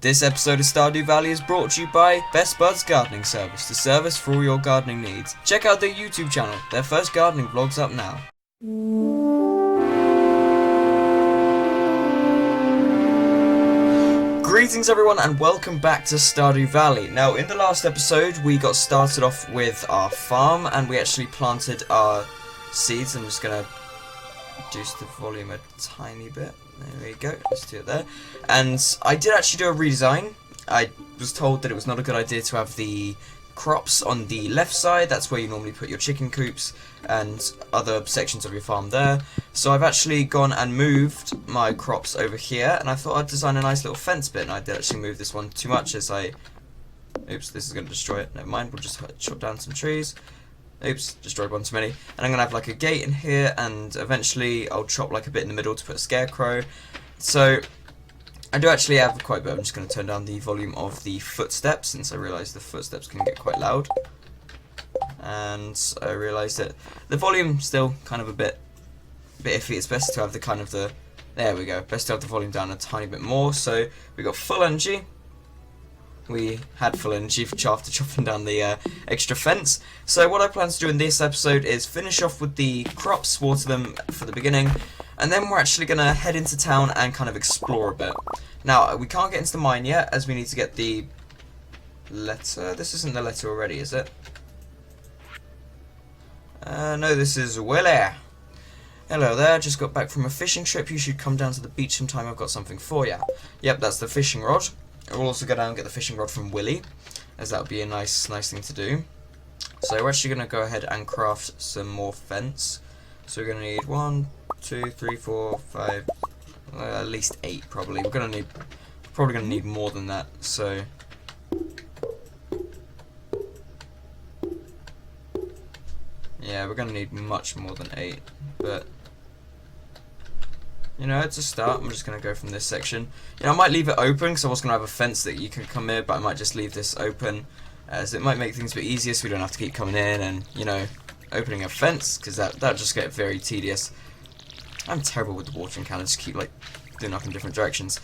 This episode of Stardew Valley is brought to you by Best Buds Gardening Service, the service for all your gardening needs. Check out their YouTube channel, their first gardening vlog's up now. Greetings everyone and welcome back to Stardew Valley. Now in the last episode we got started off with our farm and we actually planted our seeds. I'm just going to reduce the volume a tiny bit. There we go, let's do it there. And I did actually do a redesign. I was told that it was not a good idea to have the crops on the left side. That's where you normally put your chicken coops and other sections of your farm there. So I've actually gone and moved my crops over here, and I thought I'd design a nice little fence bit, and I did actually move this one too much as I... Oops, this is going to destroy it. Never mind, we'll just chop down some trees. Oops, destroyed one too many. And I'm going to have like a gate in here, and eventually I'll chop like a bit in the middle to put a scarecrow. So I do actually have quite a bit. I'm just going to turn down the volume of the footsteps, since I realised the footsteps can get quite loud. And I realised that the volume's still kind of a bit iffy. It's best to have the kind of the... There we go. Best to have the volume down a tiny bit more. So we got full energy. We had full energy after chopping down the extra fence. So what I plan to do in this episode is finish off with the crops, water them for the beginning, and then we're actually going to head into town and kind of explore a bit. Now, we can't get into the mine yet, as we need to get the letter. This isn't the letter already, is it? No, this is Willie. Hello there, just got back from a fishing trip. You should come down to the beach sometime, I've got something for you. Yep, that's the fishing rod. We'll also go down and get the fishing rod from Willie, as that would be a nice thing to do. So we're actually going to go ahead and craft some more fence. So we're going to need 1, 2, 3, 4, 5, at least 8 probably. We're probably going to need more than that. So yeah, we're going to need much more than 8, but you know, it's a start. I'm just going to go from this section. You know, I might leave it open because I was going to have a fence that you can come in, but I might just leave this open as it might make things a bit easier so we don't have to keep coming in and, you know, opening a fence, because that'll just get very tedious. I'm terrible with the watering can. I just keep, like, doing up in different directions.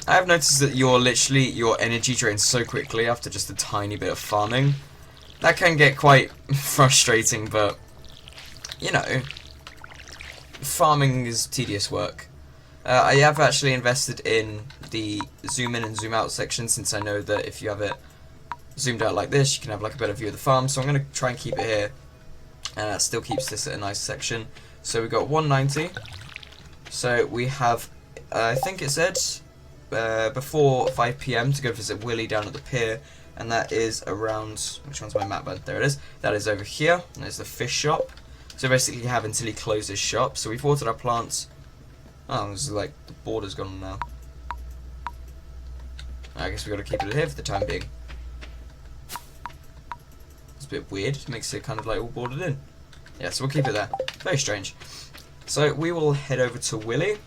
I have noticed that your energy drains so quickly after just a tiny bit of farming. That can get quite frustrating, but, you know, farming is tedious work. I have actually invested in the zoom in and zoom out section, since I know that if you have it zoomed out like this, you can have like a better view of the farm. So I'm going to try and keep it here, and that still keeps this at a nice section. So we've got 190. So we have, I think it said before 5 PM to go visit Willie down at the pier, and that is around, which one's my map bud? There it is. That is over here, and there's the fish shop. So basically you have until he closes shop. So we've watered our plants. Oh, this is like, the border's gone now. I guess we've got to keep it here for the time being. It's a bit weird. It makes it kind of like all bordered in. Yeah, so we'll keep it there. Very strange. So we will head over to Willie.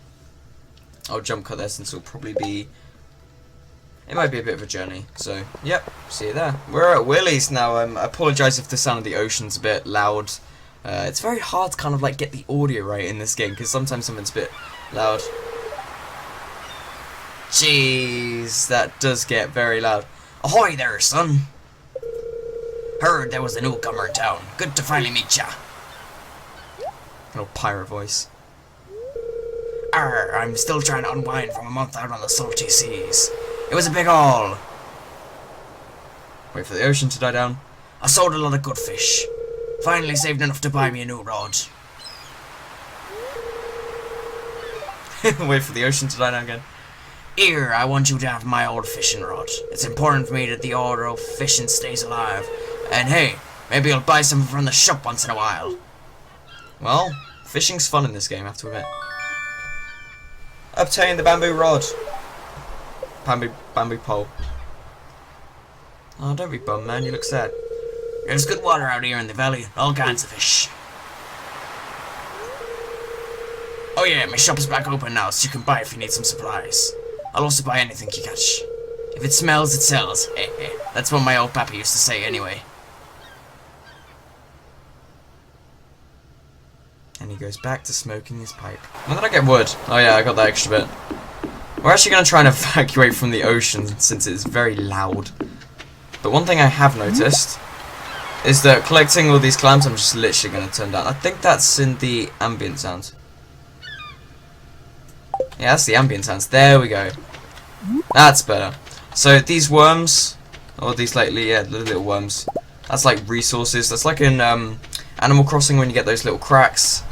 I'll jump cut there since it'll probably be... It might be a bit of a journey. So, yep, see you there. We're at Willie's now. I apologise if the sound of the ocean's a bit loud. It's very hard to kind of like get the audio right in this game, because sometimes something's a bit loud. Jeez, that does get very loud. Ahoy there, son. Heard there was a newcomer in town. Good to finally meet ya. Little pirate voice. Arr, I'm still trying to unwind from a month out on the salty seas. It was a big haul. Wait for the ocean to die down. I sold a lot of good fish. Finally saved enough to buy me a new rod. Wait for the ocean to die down again. Here, I want you to have my old fishing rod. It's important for me that the old fishing stays alive. And hey, maybe I'll buy some from the shop once in a while. Well, fishing's fun in this game, I have to admit. Obtain the bamboo rod. Bamboo pole. Oh, don't be bummed, man. You look sad. There's good water out here in the valley. All kinds of fish. Oh yeah, my shop is back open now, so you can buy if you need some supplies. I'll also buy anything you catch. If it smells, it sells. That's what my old pappy used to say anyway. And he goes back to smoking his pipe. When did I get wood? Oh yeah, I got that extra bit. We're actually going to try and evacuate from the ocean since it's very loud. But one thing I have noticed is that collecting all these clams, I'm just literally going to turn down. I think that's in the ambient sounds. Yeah, that's the ambient sounds. There we go. That's better. So these worms, or these like, yeah, little worms, that's like resources. That's like in Animal Crossing when you get those little cracks.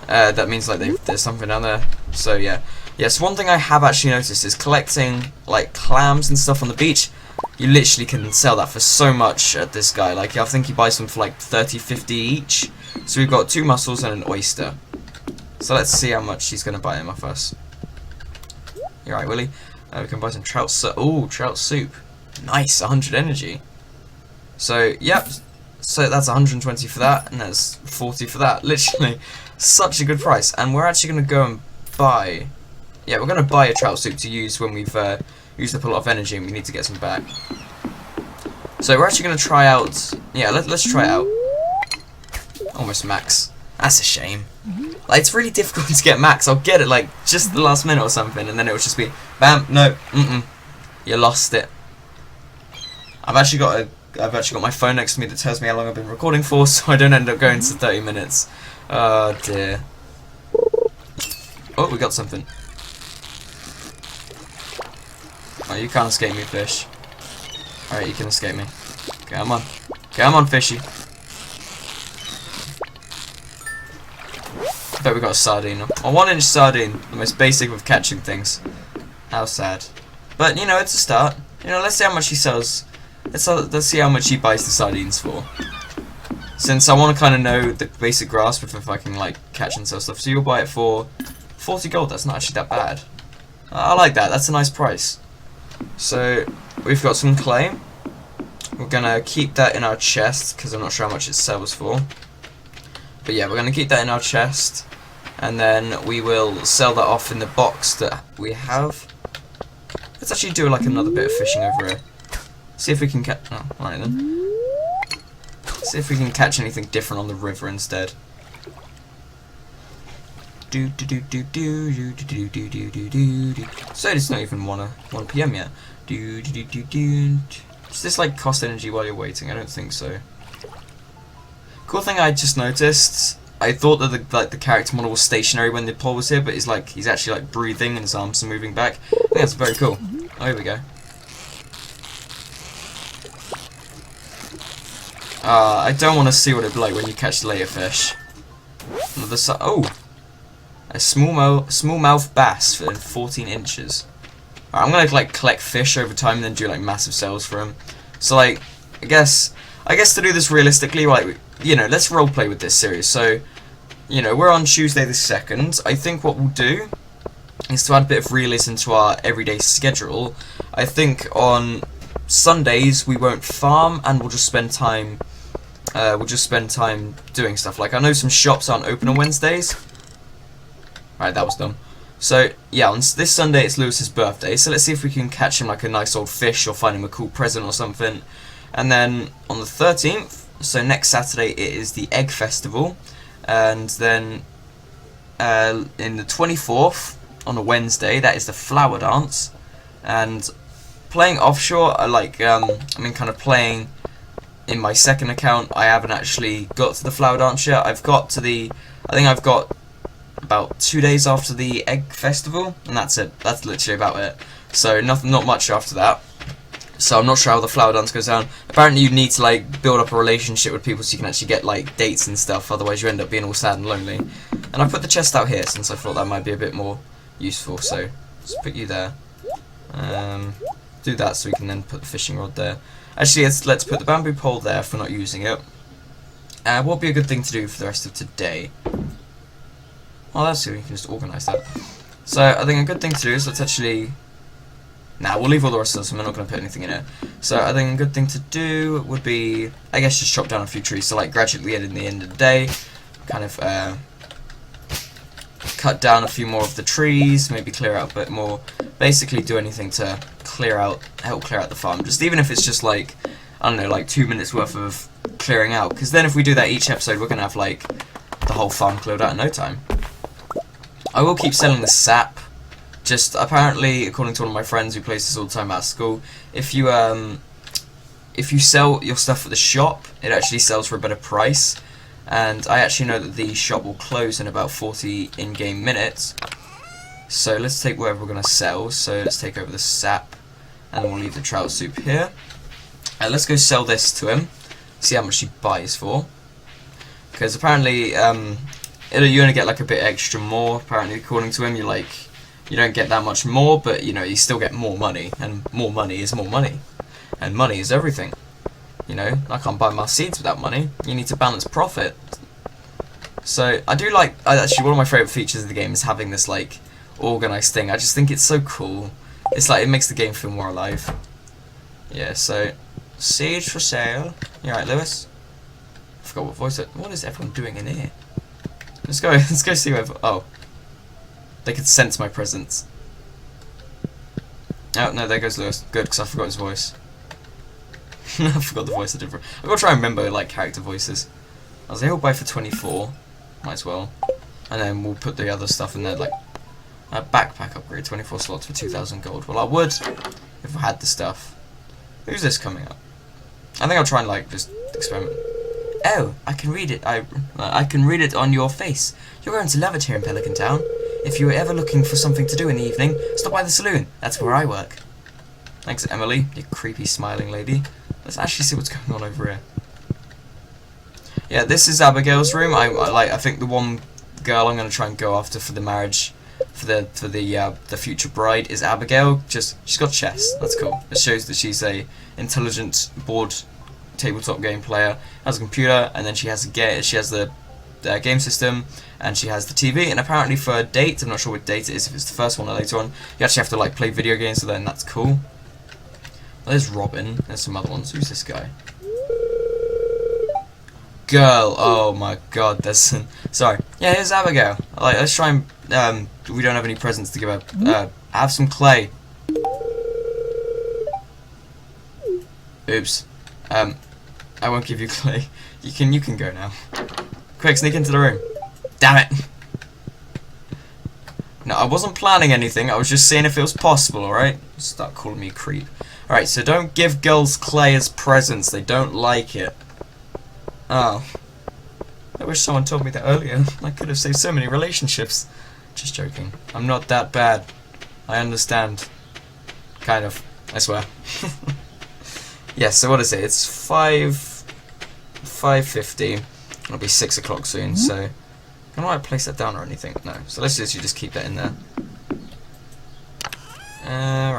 That means like there's something down there. So yeah. Yes, one thing I have actually noticed is collecting like clams and stuff on the beach. You literally can sell that for so much at this guy. Like I think you buy some for like 30, 50 each. So we've got 2 mussels and an oyster. So let's see how much he's going to buy him off us. You're right, Willie. We can buy some trout soup. Oh, trout soup. Nice, 100 energy. So, yep. So that's 120 for that, and that's 40 for that. Literally, such a good price. And we're actually going to go and buy... Yeah, we're going to buy a trout soup to use when we've used up a lot of energy and we need to get some back. So we're actually going to try out... Yeah, let's try it out. Almost max. That's a shame. Like, it's really difficult to get max. I'll get it like just the last minute or something, and then it'll just be bam. No, you lost it. I've actually got my phone next to me that tells me how long I've been recording for, so I don't end up going to 30 minutes. Oh dear. Oh, we got something. Oh, you can't escape me, fish. Alright, you can escape me. Come on. Come on, fishy. I bet we got a sardine. A 1-inch sardine. The most basic of catching things. How sad. But, you know, it's a start. You know, let's see how much he sells. Let's see how much he buys the sardines for. Since I want to kind of know the basic grasp of if I can, like, catch and sell stuff. So you'll buy it for 40 gold. That's not actually that bad. I like that. That's a nice price. So, we've got some clay. We're going to keep that in our chest, because I'm not sure how much it sells for. But yeah, we're going to keep that in our chest. And then we will sell that off in the box that we have. Let's actually do like another bit of fishing over here. See if we can catch... Oh, alright then. See if we can catch anything different on the river instead. So it's not even 1 PM yet. Does this like cost energy while you're waiting? I don't think so. Cool thing I just noticed. I thought that the character model was stationary when the pole was here, but he's actually like breathing and his arms are moving back. I think that's very cool. Oh, here we go. I don't want to see what it'd be like when you catch the later fish. Oh, a smallmouth bass in 14 inches. Alright, I'm gonna like collect fish over time and then do like massive sales for them. So like, I guess to do this realistically, like, you know, let's roleplay with this series. So, you know, we're on Tuesday the 2nd. I think what we'll do is to add a bit of realism to our everyday schedule. I think on Sundays we won't farm and we'll just spend time doing stuff. Like, I know some shops aren't open on Wednesdays. Right, that was dumb. So, yeah, on this Sunday it's Lewis's birthday, so let's see if we can catch him like a nice old fish or find him a cool present or something. And then on the 13th, so next Saturday, it is the Egg Festival. And then in the 24th, on a Wednesday, that is the Flower Dance. And playing offshore, I mean kind of playing in my second account, I haven't actually got to the Flower Dance yet. I think I've got about 2 days after the Egg Festival, and that's it. That's literally about it. So not much after that. So I'm not sure how the Flower Dance goes down. Apparently you need to like build up a relationship with people so you can actually get like dates and stuff, otherwise you end up being all sad and lonely. And I put the chest out here since I thought that might be a bit more useful, so let's put you there. Do that so we can then put the fishing rod there. Actually, let's put the bamboo pole there if we're not using it. What would be a good thing to do for the rest of today? Well, that's good, we can just organise that. So I think a good thing to do is let's actually... Nah, we'll leave all the rest of this, and we're not going to put anything in it. So I think a good thing to do would be, I guess, just chop down a few trees. So like gradually at the end of the day, kind of cut down a few more of the trees, maybe clear out a bit more. Basically do anything to help clear out the farm. Just even if it's just like, I don't know, like 2 minutes worth of clearing out. Because then if we do that each episode, we're going to have like the whole farm cleared out in no time. I will keep selling the sap. just apparently, according to one of my friends who plays this all the time at school, if you sell your stuff at the shop, it actually sells for a better price. And I actually know that the shop will close in about 40 in-game minutes. So let's take whatever we're going to sell. So let's take over the sap, and then we'll leave the trout soup here. And let's go sell this to him, see how much he buys for. Because apparently, you only get like a bit extra more. Apparently, according to him, you don't get that much more, but you know, you still get more money, and more money is more money, and money is everything. You know, I can't buy my seeds without money. You need to balance profit. So I do like. Actually, one of my favorite features of the game is having this like organized thing. I just think it's so cool. It's like it makes the game feel more alive. Yeah. So seeds for sale. You alright, Lewis? I forgot what voice. What is everyone doing in here? Let's go. Let's go see where. Oh, they could sense my presence. Oh no, there goes Lewis. Good, because I forgot his voice. I forgot the voice I did. I've got to try and remember like character voices. I was able to buy for 24. Might as well. And then we'll put the other stuff in there, like a backpack upgrade, 24 slots for 2,000 gold. Well, I would if I had the stuff. Who's this coming up? I think I'll try and like just experiment. Oh, I can read it. I can read it on your face. You're going to love it here in Pelican Town. If you were ever looking for something to do in the evening, stop by the saloon. That's where I work. Thanks, Emily, you creepy smiling lady. Let's actually see what's going on over here. Yeah, this is Abigail's room. I think the one girl I'm gonna try and go after for the marriage, for the future bride is Abigail. She's got chess. That's cool. It shows that she's a intelligent board tabletop game player. Has a computer, and then she has the game system, and she has the TV. And apparently for a date, I'm not sure what date it is. If it's the first one or later on, you actually have to like play video games. So then that's cool. There's Robin. There's some other ones. Who's this guy? Girl. Oh my god. There's some... Sorry. Yeah, here's Abigail. Like, let's try and... we don't have any presents to give her. Have some clay. Oops. I won't give you clay. You can go now. Quick, sneak into the room. Damn it. No, I wasn't planning anything. I was just seeing if it was possible, alright? Start calling me creep. Alright, so don't give girls clay as presents. They don't like it. Oh. I wish someone told me that earlier. I could have saved so many relationships. Just joking. I'm not that bad. I understand. Kind of. I swear. Yes, so what is it? It's 5:50. It'll be 6 o'clock soon, so... Can I place that down or anything? No. So let's just keep that in there.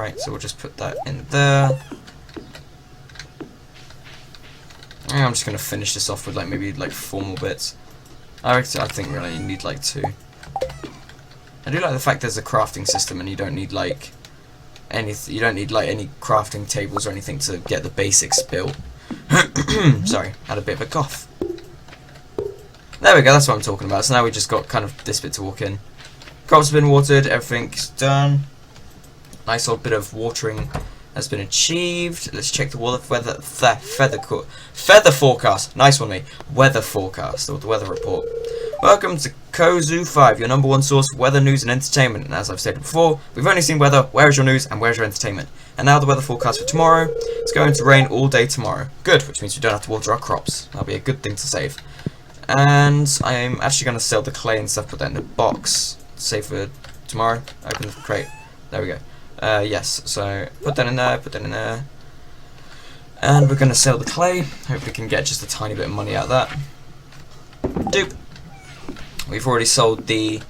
Right, so we'll just put that in there. I'm just going to finish this off with like maybe like 4 more bits. I think we only need like 2. I do like the fact there's a crafting system and you don't need like any crafting tables or anything to get the basics built. Sorry, had a bit of a cough. There we go, that's what I'm talking about. So now we just got kind of this bit to walk in. Crops have been watered, everything's done. Nice old bit of watering has been achieved. Let's check the feather forecast. Nice one, mate. Weather forecast, or the weather report. Welcome to Kozu 5, your #1 source for weather, news and entertainment. And as I've stated before, we've only seen weather. Where is your news and where's your entertainment? And now the weather forecast for tomorrow. It's going to rain all day tomorrow. Good, which means we don't have to water our crops. That'll be a good thing to save. And I'm actually going to sell the clay and stuff, put that in the box. Save for tomorrow. Open the crate. There we go. Yes, so put that in there, and we're going to sell the clay. Hope we can get just a tiny bit of money out of that. Doop. We've already sold the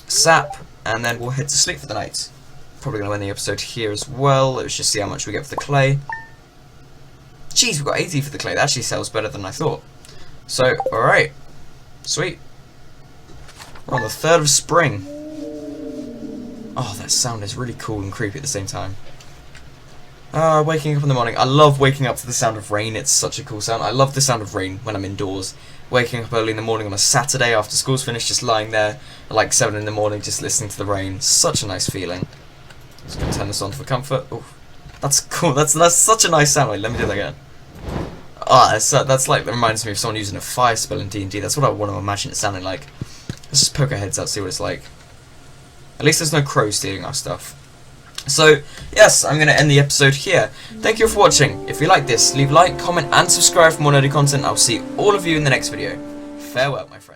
sap, and then we'll head to sleep for the night. Probably going to end the episode here as well. Let's just see how much we get for the clay. Jeez, we've got 80 for the clay. That actually sells better than I thought. So, alright. Sweet. We're on the 3rd of spring. Oh, that sound is really cool and creepy at the same time. Waking up in the morning. I love waking up to the sound of rain. It's such a cool sound. I love the sound of rain when I'm indoors. Waking up early in the morning on a Saturday after school's finished, just lying there at like 7 in the morning, just listening to the rain. Such a nice feeling. Just gonna turn this on for comfort. Oh, that's cool. That's such a nice sound. Wait, let me do that again. Oh, that's like, that reminds me of someone using a fire spell in D&D. That's what I want to imagine it sounding like. Let's just poke our heads out, see what it's like. At least there's no crows stealing our stuff. So, yes, I'm going to end the episode here. Thank you for watching. If you like this, leave a like, comment, and subscribe for more nerdy content. I'll see all of you in the next video. Farewell, my friends.